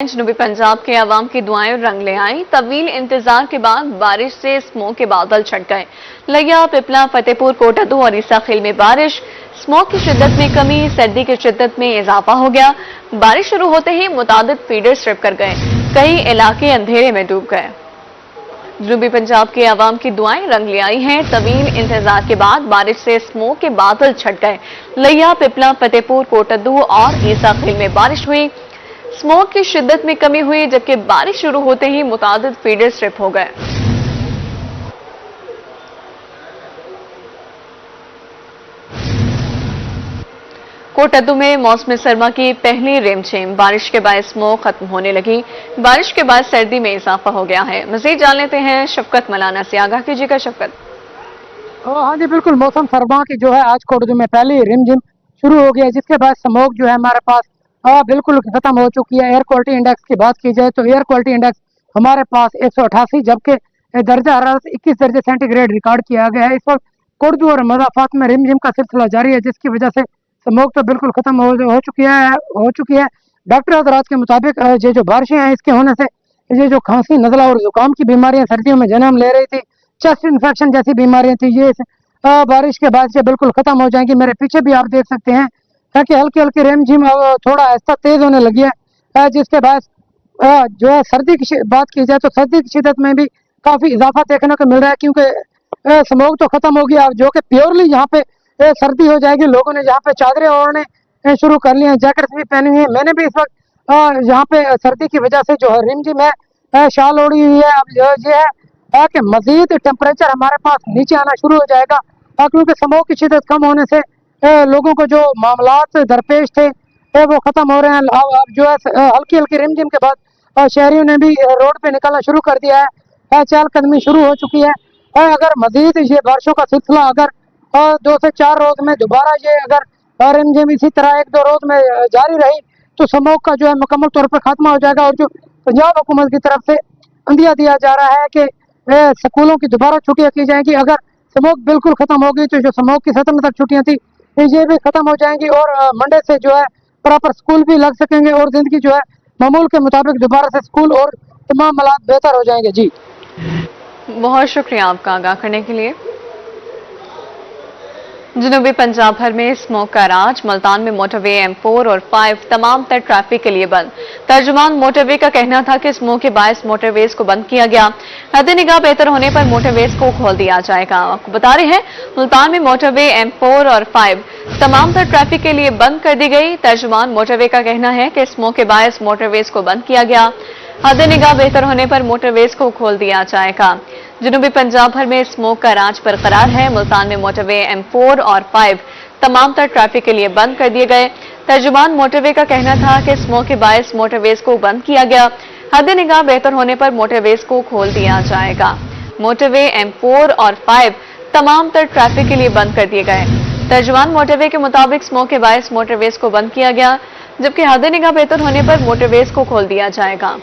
जनूबी पंजाब के अवाम की दुआएं रंग ले आईं। तवील इंतजार के बाद बारिश से स्मोक के बादल छट गए। लिया, पिपला, फतेहपुर, कोटादू और ईसाखील में बारिश। स्मोक की शिद्दत में कमी, सर्दी की शिद्दत में इजाफा हो गया। बारिश शुरू होते ही मुतादिद फीडर स्ट्रिप कर गए। कई इलाके अंधेरे में डूब गए। जनूबी पंजाब के अवाम की दुआएं रंग ले आई हैं। तवील इंतजार के बाद बारिश से स्मोक के बादल छट गए। लिया, पिपला, फतेहपुर, कोटादू और ईसाखील में बारिश हुई। स्मोक की शिद्दत में कमी हुई, जबकि बारिश शुरू होते ही मुतादिद फीडर स्ट्रिप हो गए। कोटादू में मौसम सरमा की पहली रिमझिम, बारिश के बाद स्मोक खत्म होने लगी। बारिश के बाद सर्दी में इजाफा हो गया है। मजीद जान लेते हैं शफकत मलाना से। आगाह कीजिएगा शफकत। हाँ जी बिल्कुल, मौसम सरमा की जो है आज कोटादू में पहली रिमझिम शुरू हो गया है, जिसके बाद स्मोक जो है हमारे पास बिल्कुल खत्म हो चुकी है। एयर क्वालिटी इंडेक्स की बात की जाए तो एयर क्वालिटी इंडेक्स हमारे पास 188, जबकि दर्जा हरारत 21 दर्जे सेंटीग्रेड रिकॉर्ड किया गया है। इस वक्त कोटादू और मज़ाफात में रिमझिम का सिलसिला जारी है, जिसकी वजह से स्मोक तो बिल्कुल खत्म हो चुकी है। डॉक्टर हजरात के मुताबिक ये जो बारिशें हैं, इसके होने से ये जो खांसी, नज़ला और जुकाम की बीमारियां सर्दियों में जन्म ले रही थी, चेस्ट इन्फेक्शन जैसी बीमारियां थी, ये बारिश के बाद से बिल्कुल खत्म हो जाएंगी। मेरे पीछे भी आप देख सकते हैं ताकि हल्की हल्की रिमझिम थोड़ा ऐसा तेज होने लगी है, जिसके बाद जो है सर्दी की बात की जाए तो सर्दी की शिद्दत में भी काफी इजाफा देखने को मिल रहा है, क्योंकि स्मोक तो खत्म होगी अब जो कि प्योरली यहाँ पे सर्दी हो जाएगी। लोगों ने यहाँ पे चादरें ओढ़ने शुरू कर लिए हैं, जैकेट्स भी पहनी हुई है। मैंने भी इस वक्त यहाँ पे सर्दी की वजह से जो है रिमझिम है शाल ओढ़ी हुई है। अब ये है कि मजीद टेम्परेचर हमारे पास नीचे आना शुरू हो जाएगा, क्योंकि स्मोक की शिद्दत कम होने से लोगों को जो मामलात दरपेश थे वो खत्म हो रहे हैं। अब जो है हल्की हल्की रिमझिम के बाद शहरियों ने भी रोड पे निकलना शुरू कर दिया है। चहलकदमी शुरू हो चुकी है। अगर मजीद ये बारिशों का सिलसिला अगर 2 से 4 रोज में दोबारा ये अगर रिमझिम इसी तरह 1-2 रोज में जारी रही तो स्मोक का जो है मुकम्मल तौर पर खात्मा हो जाएगा। और जो पंजाब हुकूमत की तरफ से अंदिया दिया जा रहा है कि स्कूलों की दोबारा छुट्टियां की जाएंगी। अगर स्मोक बिल्कुल खत्म होगी तो जो स्मोक की 17 तक छुट्टियां थी ये भी खत्म हो जाएंगी, और मंडे से जो है प्रॉपर स्कूल भी लग सकेंगे और जिंदगी जो है मामूल के मुताबिक दोबारा से स्कूल और तमाम हालात बेहतर हो जाएंगे। जी बहुत शुक्रिया आपका आगाह करने के लिए। जनूबी पंजाब भर में स्मोक का राज। मुल्तान में मोटरवे M4 और 5 तमाम तर ट्रैफिक के लिए बंद। तर्जुमान मोटरवे का कहना था कि स्मोक के बायस मोटरवेज को बंद किया गया। हद निगाह बेहतर होने पर मोटरवेज को खोल दिया जाएगा। आपको बता रहे हैं मुल्तान में मोटरवे M4 और 5 तमाम तर ट्रैफिक के लिए बंद कर दी गई। तर्जुमान मोटरवे का कहना है कि स्मोक के बायस मोटरवेज को बंद किया गया। हद निगाह बेहतर होने पर मोटरवेज को खोल दिया जाएगा। जनूबी पंजाब भर में स्मोक का राज बरकरार है। मुल्तान में मोटरवे M4 और 5 तमाम तर ट्रैफिक के लिए बंद कर दिए गए। तर्जुमान मोटरवे का कहना था कि स्मोक के बायस मोटरवेज को बंद किया गया। हद निगाह बेहतर होने पर मोटरवेज को खोल दिया जाएगा। मोटरवे M4 और 5 तमाम तर ट्रैफिक के लिए बंद कर दिए गए। तर्जुमान मोटरवे के मुताबिक स्मोक के बायस मोटरवेज को बंद किया गया, जबकि हद निगाह बेहतर होने पर मोटरवेज को खोल दिया जाएगा।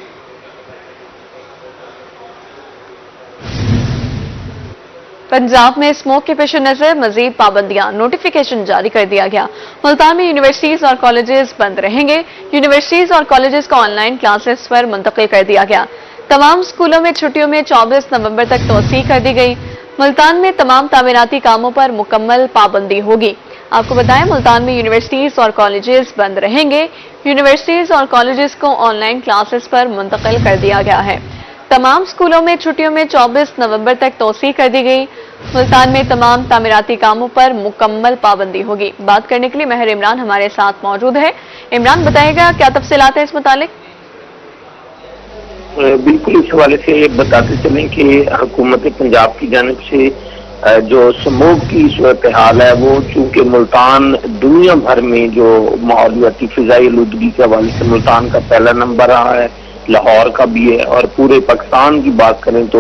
पंजाब में स्मोक के पेश नजर मजीद पाबंदियां, नोटिफिकेशन जारी कर दिया गया। मुल्तान में यूनिवर्सिटीज और कॉलेजेस बंद रहेंगे। यूनिवर्सिटीज और कॉलेजेस को ऑनलाइन क्लासेस पर मुंतकिल कर दिया गया। तमाम स्कूलों में छुट्टियों में 24 नवंबर तक तोसी कर दी गई। मुल्तान में तमाम तामीराती कामों पर मुकम्मल पाबंदी होगी। आपको बताएं मुल्तान में यूनिवर्सिटीज और कॉलेजेस बंद रहेंगे। यूनिवर्सिटीज और कॉलेजेस को ऑनलाइन क्लासेस पर मुंतकिल कर दिया गया है। तमाम स्कूलों में छुट्टियों में 24 नवंबर तक तोसी कर दी गई। मुल्तान में तमाम तामीराती कामों पर मुकम्मल पाबंदी होगी। बात करने के लिए महर इमरान हमारे साथ मौजूद है। इमरान, बताएगा क्या तफसीलात है इस मुतालिक? बिल्कुल, इस हवाले से बताते चलें कि हुकूमत पंजाब की जानिब से जो स्मोक की सूरत हाल है वो चूंकि मुल्तान दुनिया भर में जो माहौलियाती फिजाई आलूदगी के हवाले से मुल्तान का पहला नंबर रहा है, लाहौर का भी है, और पूरे पाकिस्तान की बात करें तो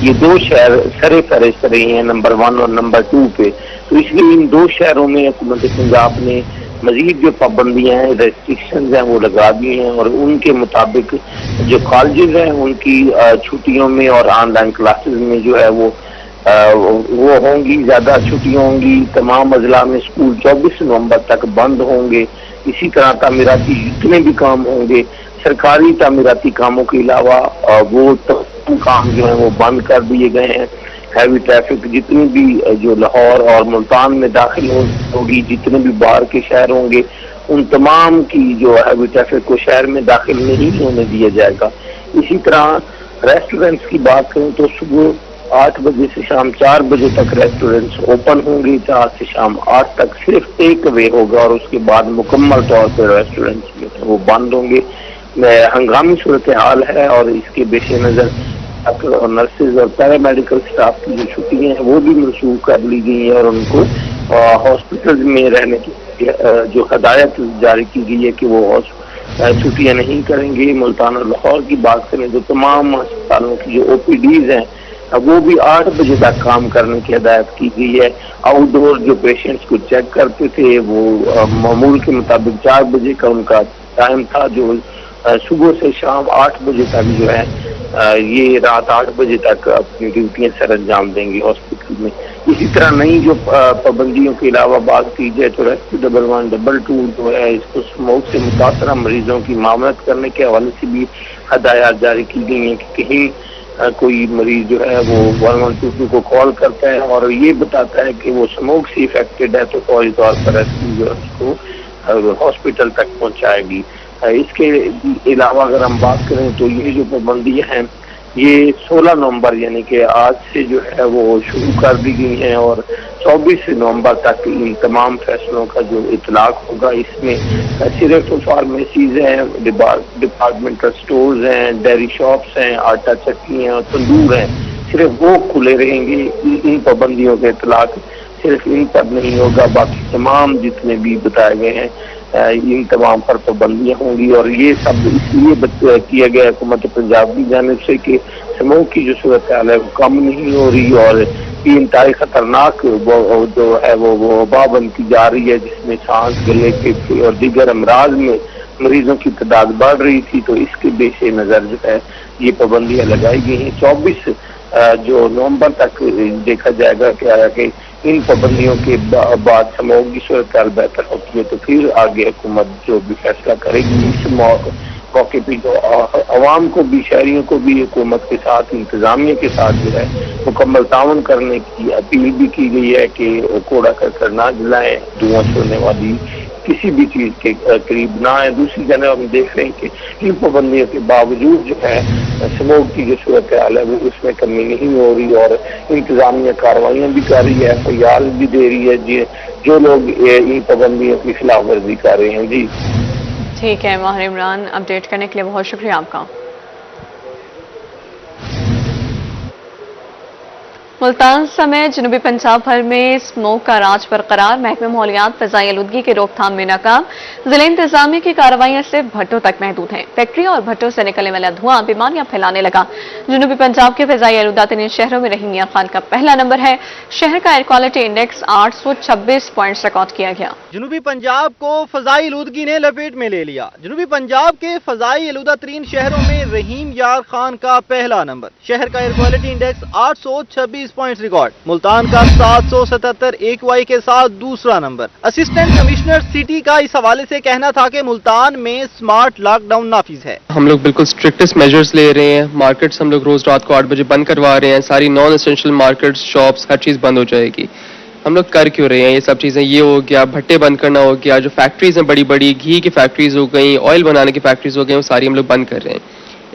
ये 2 शहर सरे फहरिस्त रहे हैं नंबर 1 और नंबर 2 पे। तो इसलिए इन 2 शहरों में हुकूमत पंजाब ने मजीद जो पाबंदियां हैं, रेस्ट्रिक्शंस हैं वो लगा दी हैं, और उनके मुताबिक जो कॉलेजेस हैं उनकी छुट्टियों में और ऑनलाइन क्लासेस में जो है वो होंगी, ज़्यादा छुट्टियां होंगी। तमाम अजला में स्कूल 24 नवंबर तक बंद होंगे। इसी तरह तामीराती जितने भी काम होंगे सरकारी तामीराती कामों के अलावा वो तमाम काम जो है वो बंद कर दिए गए हैं। हैवी ट्रैफिक जितनी भी जो लाहौर और मुल्तान में दाखिल होगी, जितने भी बाहर के शहर होंगे, उन तमाम की जो हैवी ट्रैफिक को शहर में दाखिल नहीं होने दिया जाएगा। इसी तरह रेस्टोरेंट्स की बात करें तो सुबह 8 बजे से शाम 4 बजे तक रेस्टोरेंट्स ओपन होंगे, 4 से शाम 8 तक सिर्फ टेक अवे होगा और उसके बाद मुकम्मल तौर पर रेस्टोरेंट्स जो है वो बंद होंगे। हंगामी सूरत हाल है और इसके पेश नज़र डॉक्टर और नर्सेज और पैरामेडिकल स्टाफ की जो छुट्टियां हैं वो भी मनसूख कर ली गई हैं और उनको हॉस्पिटल में रहने की जो हदायत जारी की गई है कि वो छुट्टियां नहीं करेंगे। मुल्तान और लाहौर की बात करें तो तमाम अस्पतालों की जो OPDs हैं वो भी 8 बजे तक काम करने की हदायत की गई है। आउटडोर जो पेशेंट्स को चेक करते थे वो मामूल के मुताबिक 4 बजे का उनका टाइम था, जो सुबह से शाम 8 बजे तक जो है ये रात 8 बजे तक अपनी ड्यूटियां सर अंजाम देंगे हॉस्पिटल में। इसी तरह नई जो पाबंदियों के अलावा बात की जाए तो रेस्क्यू 112 जो है इसको स्मोक से मुतासरा मरीजों की मामलत करने के हवाले से भी हदायत जारी की गई हैं कि कहीं कोई मरीज जो है वो 1122 को कॉल करता है और ये बताता है कि वो स्मोक से इफेक्टेड है तो फौरी तौर पर रेस्क्यू जो है उसको हॉस्पिटल तक पहुंचाएगी। इसके अलावा अगर हम बात करें तो ये जो पाबंदियां हैं ये 16 नवंबर यानी कि आज से जो है वो शुरू कर दी गई हैं और 24 नवंबर तक इन तमाम फैसलों का जो इतलाक होगा। इसमें सिर्फ फार्मेसीज हैं, डिपार्टमेंटल स्टोर्स हैं, डेयरी शॉप्स हैं, आटा चक्की हैं और तंदूर हैं, सिर्फ वो खुले रहेंगे। इन पाबंदियों का इतलाक सिर्फ इन पर नहीं होगा, बाकी तमाम जितने भी बताए गए हैं इन तमाम पर पाबंदियां होंगी। और ये सब इसलिए किया गया हुकूमत पंजाब की जानिब से कि स्मोक की जो सूरत हाल है वो कम नहीं हो रही और ये इंतहाई खतरनाक जो है वो वबा बनती जा रही है, जिसमें सांस गले के और दीगर अमराज में मरीजों की तादाद बढ़ रही थी। तो इसके पेश नज़र जो है ये पाबंदियां लगाई गई हैं। 24 जो नवंबर तक देखा जाएगा कि इन पाबंदियों के बाद स्मोक की सूरत हाल बेहतर होती है तो फिर आगे हुकूमत जो भी फैसला करेगी। इस मौके पर जो अवाम को भी, शहरियों को भी हुकूमत के साथ, इंतजामिया के साथ जो है मुकम्मल ताउन करने की अपील भी की गई है कि कूड़ा करकट ना जलाएं, धुआं छोड़ने वाली किसी भी चीज के करीब ना है। दूसरी जानब हम देख रहे हैं कि इन पाबंदियों के बावजूद जो है स्मोक की जो सूरत हाल है वो उसमें कमी नहीं हो रही और इंतजामिया कार्रवाइयाँ भी कर रही है, FIR भी दे रही है जो लोग इन पाबंदियों की खिलाफ वर्जी कर रहे हैं। जी ठीक है माहिर इमरान, अपडेट करने के लिए बहुत शुक्रिया आपका। मुल्तान समेत जनूबी पंजाब भर में स्मोक का राज बरकरार, महकमे माहौलियात फ़िज़ाई आलूदगी के रोकथाम में नाकाम, जिला इंतजामिया की कार्रवाइयां सिर्फ भट्टों तक महदूद हैं। फैक्ट्री और भट्टों से निकलने वाला धुआं बीमारियां फैलाने लगा। जनूबी पंजाब के फ़िज़ाई आलूदा तरीन शहरों में रहीम मियां खान का पहला नंबर है। शहर का air quality index 826 point record किया गया। जनूबी पंजाब को फ़िज़ाई आलूदगी ने लपेट में ले लिया। जनूबी पंजाब के फ़िज़ाई आलूदा तरीन शहरों में रहीम यार खान का पहला नंबर। शहर का air quality index 826 point record. Multan का 777 AQI के साथ दूसरा नंबर। असिस्टेंट कमिश्नर सिटी का इस हवाले से कहना था कि मुल्तान में स्मार्ट लॉकडाउन नाफिज है। हम लोग बिल्कुल स्ट्रिक्टेस्ट मेजर्स ले रहे हैं। मार्केट्स हम लोग रोज रात को 8 बजे बंद करवा रहे हैं। सारी नॉन एसेंशियल मार्केट्स, शॉप्स, हर चीज बंद हो जाएगी। हम लोग कर क्यों रहे हैं ये सब चीजें? ये हो गया, भट्टे बंद करना हो गया, जो फैक्ट्रीज हैं बड़ी बड़ी, घी की फैक्ट्रीज हो गई, ऑयल बनाने की फैक्ट्रीज हो गई, वो सारी हम लोग बंद कर रहे हैं।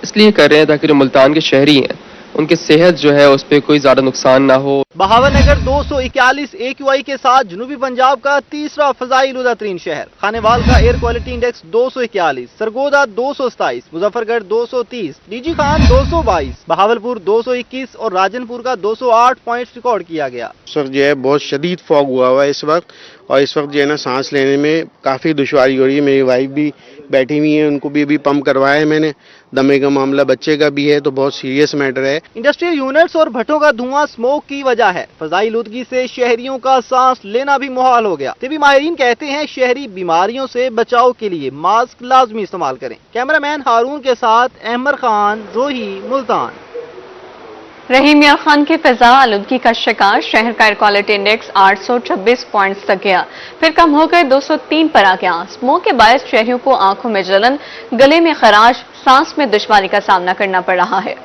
इसलिए कर रहे हैं ताकि जो मुल्तान के शहरी हैं उनकी सेहत जो है उस पर कोई ज्यादा नुकसान ना हो। बहावर नगर 241 AQI के साथ जनूबी पंजाब का तीसरा फ़िज़ाई आलूदा तरीन शहर। खानेवाल का air quality index 241, Sargodha 227, Muzaffargarh 230, DG Khan 222, Bahawalpur 221 और राजनपुर का 208 पॉइंट्स रिकॉर्ड किया गया। सर जो है बहुत शदीद फॉग हुआ हुआ है इस वक्त और इस वक्त जो है ना सांस लेने में काफ़ी दुश्वारी हो रही है। मेरी वाइफ भी बैठी हुई है, उनको भी अभी पंप करवाया है मैंने। दमे का मामला बच्चे का भी है तो बहुत सीरियस मैटर है। इंडस्ट्रियल यूनिट्स और भट्टों का धुआं स्मोक की वजह है। फ़िज़ाई आलूदगी से शहरियों का सांस लेना भी मुहाल हो गया। तिब्बी माहिरीन कहते हैं शहरी बीमारियों से बचाव के लिए मास्क लाजमी इस्तेमाल करें। कैमरामैन हारून के साथ अहमद खान, रोही, मुल्तान। रहीम यार खान की फिजा आलूदगी का शिकार, शहर का एयर क्वालिटी इंडेक्स 826 पॉइंट्स तक गया, फिर कम होकर 203 पर आ गया। स्मोक के बायस शहरियों को आंखों में जलन, गले में खराश, सांस में दुश्वारी का सामना करना पड़ रहा है।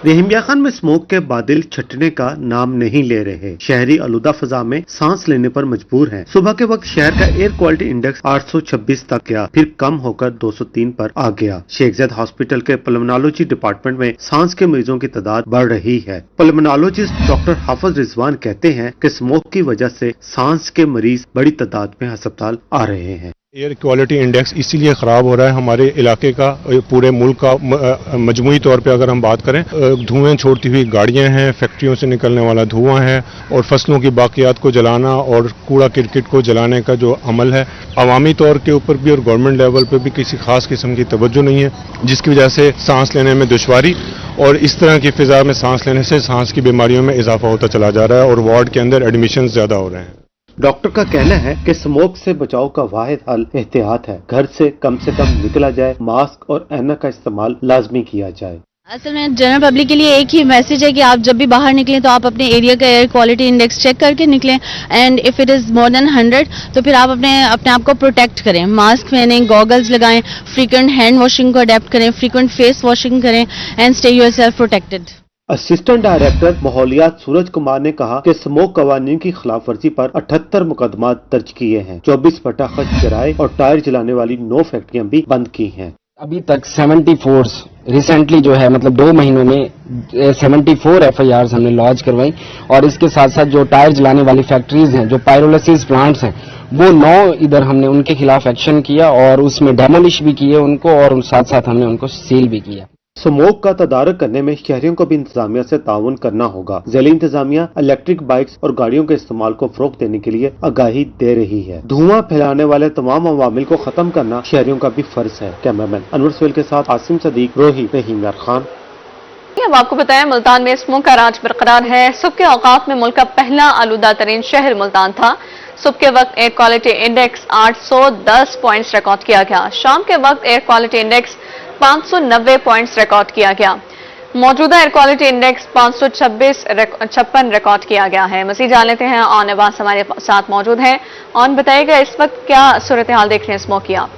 रहीम यार खान में स्मोक के बादल छटने का नाम नहीं ले रहे। शहरी आलूदा फजा में सांस लेने पर मजबूर हैं। सुबह के वक्त शहर का एयर क्वालिटी इंडेक्स 826 तक गया, फिर कम होकर 203 पर आ गया। शेख ज़ैद हॉस्पिटल के पल्मोनोलॉजी डिपार्टमेंट में सांस के मरीजों की तादाद बढ़ रही है। पल्मोनोलॉजिस्ट डॉक्टर हाफिज रिजवान कहते हैं कि स्मोक की वजह से सांस के मरीज बड़ी तादाद में अस्पताल आ रहे हैं। एयर क्वालिटी इंडेक्स इसीलिए ख़राब हो रहा है हमारे इलाके का, पूरे मुल्क का मजमूई तौर पे अगर हम बात करें, धुएं छोड़ती हुई गाड़ियां हैं, फैक्ट्रियों से निकलने वाला धुआं है, और फसलों की बाकियात को जलाना और कूड़ा किरकिट को जलाने का जो अमल है, अवामी तौर के ऊपर भी और गवर्नमेंट लेवल पे भी किसी खास किस्म की तवज्जो नहीं है, जिसकी वजह से सांस लेने में दुश्वारी और इस तरह की फिजा में सांस लेने से सांस की बीमारियों में इजाफा होता चला जा रहा है और वार्ड के अंदर एडमिशन ज्यादा हो रहे हैं। डॉक्टर का कहना है कि स्मोक से बचाव का वाहिद हल एहतियात है। घर से कम निकला जाए, मास्क और ऐनक का इस्तेमाल लाजमी किया जाए। असल में जनरल पब्लिक के लिए एक ही मैसेज है कि आप जब भी बाहर निकलें तो आप अपने एरिया का एयर क्वालिटी इंडेक्स चेक करके निकलें, and if it is more than 100 तो फिर आप अपने आप को प्रोटेक्ट करें, मास्क पहनें, गॉगल्स लगाएं, फ्रीक्वेंट हैंड वॉशिंग को अडेप्ट करें, फ्रीक्वेंट फेस वॉशिंग करें and stay yourself protected. Assistant director माहौलियात सूरज कुमार ने कहा कि स्मोक कवानीन की खिलाफ वर्जी पर 78 मुकदमा दर्ज किए हैं। 24 पटाखा जराए और टायर जलाने वाली 9 फैक्ट्रियां भी बंद की हैं। अभी तक 74 रिसेंटली जो है, मतलब 2 महीनों में 74 FIRs हमने लॉन्च करवाई, और इसके साथ साथ जो टायर जलाने वाली फैक्ट्रीज हैं, जो पायरोलिसिस प्लांट्स हैं, वो 9 इधर हमने उनके खिलाफ एक्शन किया और उसमें डेमोलिश भी किए उनको, और साथ साथ हमने उनको सील भी किया। स्मोक का तदारक करने में शहरियों को भी इंतजामिया से ताउन करना होगा। ज़िली इंतजामिया इलेक्ट्रिक बाइक्स और गाड़ियों के इस्तेमाल को फरोग देने के लिए आगाही दे रही है। धुआं फैलाने वाले तमाम अवामिल को खत्म करना शहरियों का भी फर्ज है। कैमरामैन अनवर सोहेल के साथ आसिम सदीक, रोही, रहीम यार खान। अब आपको बताएं, मुल्तान में स्मोक का राज बरकरार है। सुबह के औकात में मुल्क का पहला आलूदा तरीन शहर मुल्तान था। सुबह के वक्त air quality index 810 points record किया गया। शाम के वक्त air quality index 590 points record किया गया। मौजूदा एयर क्वालिटी इंडेक्स 556 रिकॉर्ड किया गया है। मज़ीद जान लेते हैं, ऑन अब्बास हमारे साथ मौजूद हैं। ऑन बताइएगा, इस वक्त क्या सूरत हाल देख रहे हैं स्मोक की आप?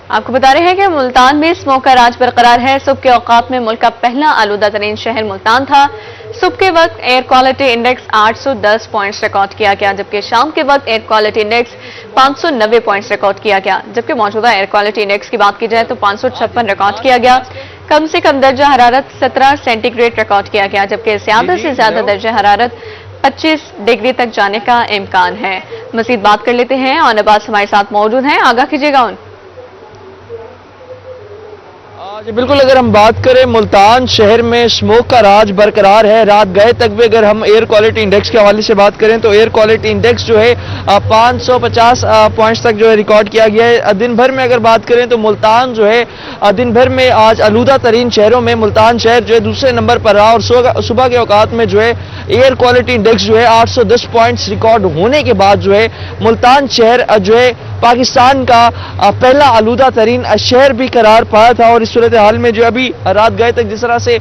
आपको बता रहे हैं कि मुल्तान में स्मोक का राज बरकरार है। सुबह के औकात में मुल्क का पहला आलूदा तरीन शहर मुल्तान था। सुबह के वक्त air quality index 810 points record किया गया, जबकि शाम के वक्त air quality index 590 points record किया गया। जबकि मौजूदा एयर क्वालिटी इंडेक्स की बात की जाए तो 556 रिकॉर्ड किया गया। कम से कम दर्जा हरारत 17 सेंटीग्रेड रिकॉर्ड किया गया, जबकि ज्यादा से ज्यादा दर्जा हरारत 25 डिग्री तक जाने का इम्कान है। मजीद बात कर लेते हैं, ऑन अब्बास हमारे साथ मौजूद हैं, आगाह कीजिएगा उन। जी बिल्कुल, अगर हम बात करें मुल्तान शहर में स्मोक का राज बरकरार है। रात गए तक भी अगर हम एयर क्वालिटी इंडेक्स के हवाले से बात करें तो एयर क्वालिटी इंडेक्स जो है 550 पॉइंट्स तक जो है रिकॉर्ड किया गया है। दिन भर में अगर बात करें तो मुल्तान जो है दिन भर में आज आलूदा तरीन शहरों में मुल्तान शहर जो है दूसरे नंबर पर रहा, और सुबह के औकात में जो है एयर क्वालिटी इंडेक्स जो है 810 पॉइंट्स रिकॉर्ड होने के बाद जो है मुल्तान शहर जो है पाकिस्तान का पहला आलूदा तरीन शहर भी करार पाया था। और इस सूरत हाल में जो अभी रात गए तक जिस तरह से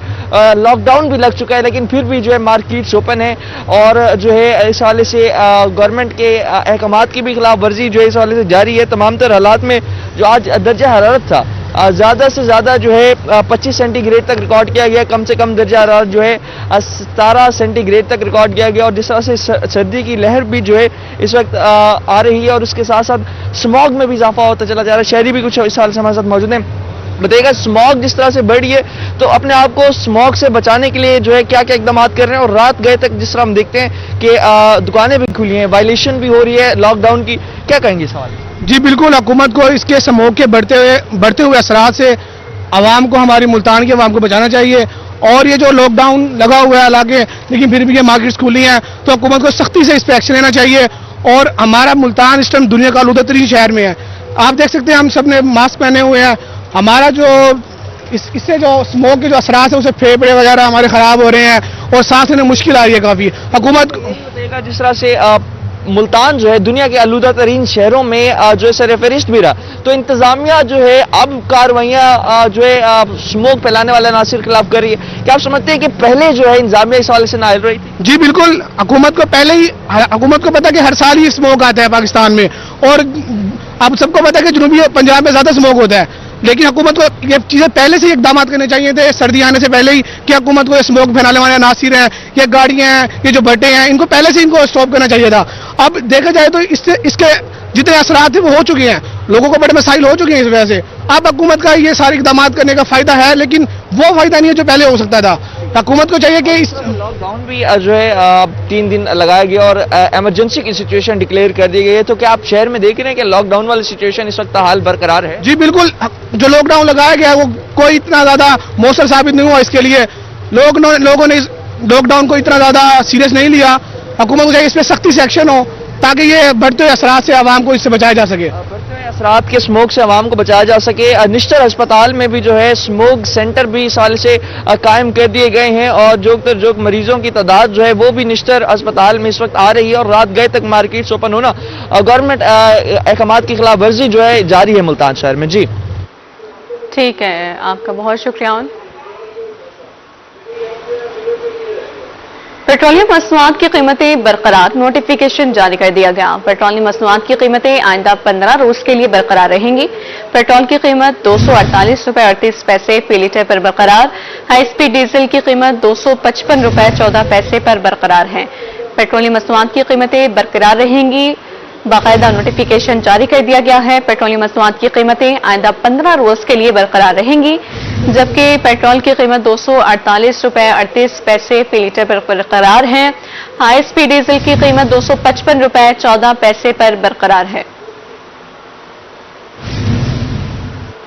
लॉकडाउन भी लग चुका है, लेकिन फिर भी जो है मार्केट्स ओपन है, और जो है इस हवाले से गवर्नमेंट के अहकामात की भी खिलाफ वर्जी जो है इस हवाले से जारी है। तमाम तर हालात में जो आज दर्जा हरारत था ज्यादा से ज्यादा जो है 25 सेंटीग्रेड तक रिकॉर्ड किया गया। कम से कम दर्जा हरारत जो है 17 सेंटीग्रेड तक रिकॉर्ड किया गया। और जिस तरह से सर्दी की लहर भी जो है इस वक्त आ रही है, और उसके साथ साथ स्मॉग में भी इजाफा होता चला जा रहा है। शहरी भी कुछ इस हाल से हमारे साथ मौजूद हैं, बताइएगा स्मॉग जिस तरह से बढ़ी है तो अपने आप को स्मॉग से बचाने के लिए जो है क्या क्या इकदाम कर रहे हैं। और रात गए तक जिस तरह हम देखते हैं कि दुकानें भी खुली हैं, वायलेशन भी हो रही है लॉकडाउन की, क्या कहेंगे इस हवाले? जी बिल्कुल, हुकूमत को इसके स्मोक के बढ़ते हुए असरात से आवाम को, हमारी मुल्तान की आवाम को बचाना चाहिए। और ये जो लॉकडाउन लगा हुआ है हालांकि, लेकिन फिर भी ये मार्केट्स खुली हैं, तो हुकूमत को सख्ती से इस पर एक्शन लेना चाहिए। और हमारा मुल्तान इस टाइम दुनिया का आलूदा तरीन शहर में है। आप देख सकते हैं हम सब ने मास्क पहने हुए हैं। हमारा जो इससे जो स्मोक के जो असरात है उसे फेफड़े वगैरह हमारे खराब हो रहे हैं और सांस लेने मुश्किल आ रही है काफी। हुकूमत जिस तरह से ملتان جو ہے دنیا کے آلودہ ترین شہروں میں جو ہے سر فہرست بھی رہا، تو انتظامیہ جو ہے اب کارروائیاں جو ہے اسموک پھیلانے والے عناصر کے خلاف کر رہی ہے. کیا آپ سمجھتے ہیں کہ پہلے جو ہے انتظامیہ اس حوالے سے نااہل رہی تھی؟ جی بالکل، حکومت کو پہلے ہی حکومت کو پتا کہ ہر سال ہی اسموک آتا ہے پاکستان میں، اور اب سب کو پتا کہ جنوبی پنجاب میں زیادہ اسموک ہوتا ہے، لیکن حکومت کو یہ چیزیں پہلے سے ہی اقدامات کرنے چاہیے تھے سردی آنے سے پہلے ہی، کہ حکومت کو اسموک پھیلانے والے عناصر ہیں، یہ گاڑیاں ہیں، یہ جو بھٹے ہیں، ان کو پہلے سے ان کو اسٹاپ کرنا چاہیے تھا. اب دیکھا جائے تو اس کے جتنے اثرات ہیں وہ ہو چکے ہیں، لوگوں کو بڑے مسائل ہو چکے ہیں اس وجہ سے. اب حکومت کا یہ سارے اقدامات کرنے کا فائدہ ہے، لیکن وہ فائدہ نہیں ہے جو پہلے ہو سکتا تھا. حکومت کو چاہیے کہ لاک ڈاؤن بھی جو ہے 3 دن لگایا گیا اور ایمرجنسی کی سچویشن ڈکلیئر کر دی گئی ہے، تو کیا آپ شہر میں دیکھ رہے ہیں کہ لاک ڈاؤن والی سچویشن اس وقت حال برقرار ہے؟ جی بالکل، جو لاک ڈاؤن لگایا گیا ہے وہ کوئی اتنا زیادہ مؤثر ثابت نہیں ہوا. اس کے لیے لوگوں نے لاک ڈاؤن کو اتنا زیادہ سیریس نہیں لیا. حکومت کو چاہیے اس پہ سختی سے ایکشن ہو تاکہ یہ بڑھتے ہوئے اثرات سے عوام کو اس سے بچایا جا سکے. بڑھتے ہوئے اثرات کے اسموک سے عوام کو بچایا جا سکے. نشتر ہسپتال میں بھی جو ہے اسموک سینٹر بھی اس حوالے سے قائم کر دیے گئے ہیں، اور جو مریضوں کی تعداد جو ہے وہ بھی نشتر ہسپتال میں اس وقت آ رہی ہے، اور رات گئے تک مارکیٹس اوپن ہونا گورنمنٹ احکامات کی خلاف ورزی جو ہے جاری ہے ملتان شہر میں. جی ٹھیک ہے، آپ کا بہت شکریہ. پیٹرولیم مصنوعات کی قیمتیں برقرار، نوٹیفیکیشن جاری کر دیا گیا. پیٹرولیم مصنوعات کی قیمتیں آئندہ 15 روز کے لیے برقرار رہیں گی. پیٹرول کی قیمت 248 روپے 38 پیسے فی لیٹر پر برقرار. ہائی سپیڈ ڈیزل کی قیمت 255 روپے 14 پیسے پر برقرار ہے. پیٹرولیم مصنوعات کی قیمتیں برقرار رہیں گی، باقاعدہ نوٹیفیکیشن جاری کر دیا گیا ہے. پیٹرولیم مصنوعات کی قیمتیں آئندہ 15 روز کے لیے برقرار رہیں گی، جبکہ پیٹرول کی قیمت 248 روپے 38 پیسے فی لیٹر پر برقرار ہے. ہائی سپیڈ ڈیزل کی قیمت 255 روپے 14 پیسے پر برقرار ہے.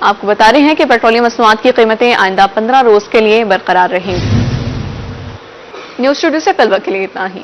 آپ کو بتا رہے ہیں کہ پیٹرولیم مصنوعات کی قیمتیں آئندہ 15 روز کے لیے برقرار رہیں گی. نیوز اسٹوڈیو سے فی الوقت کے لیے اتنا ہی.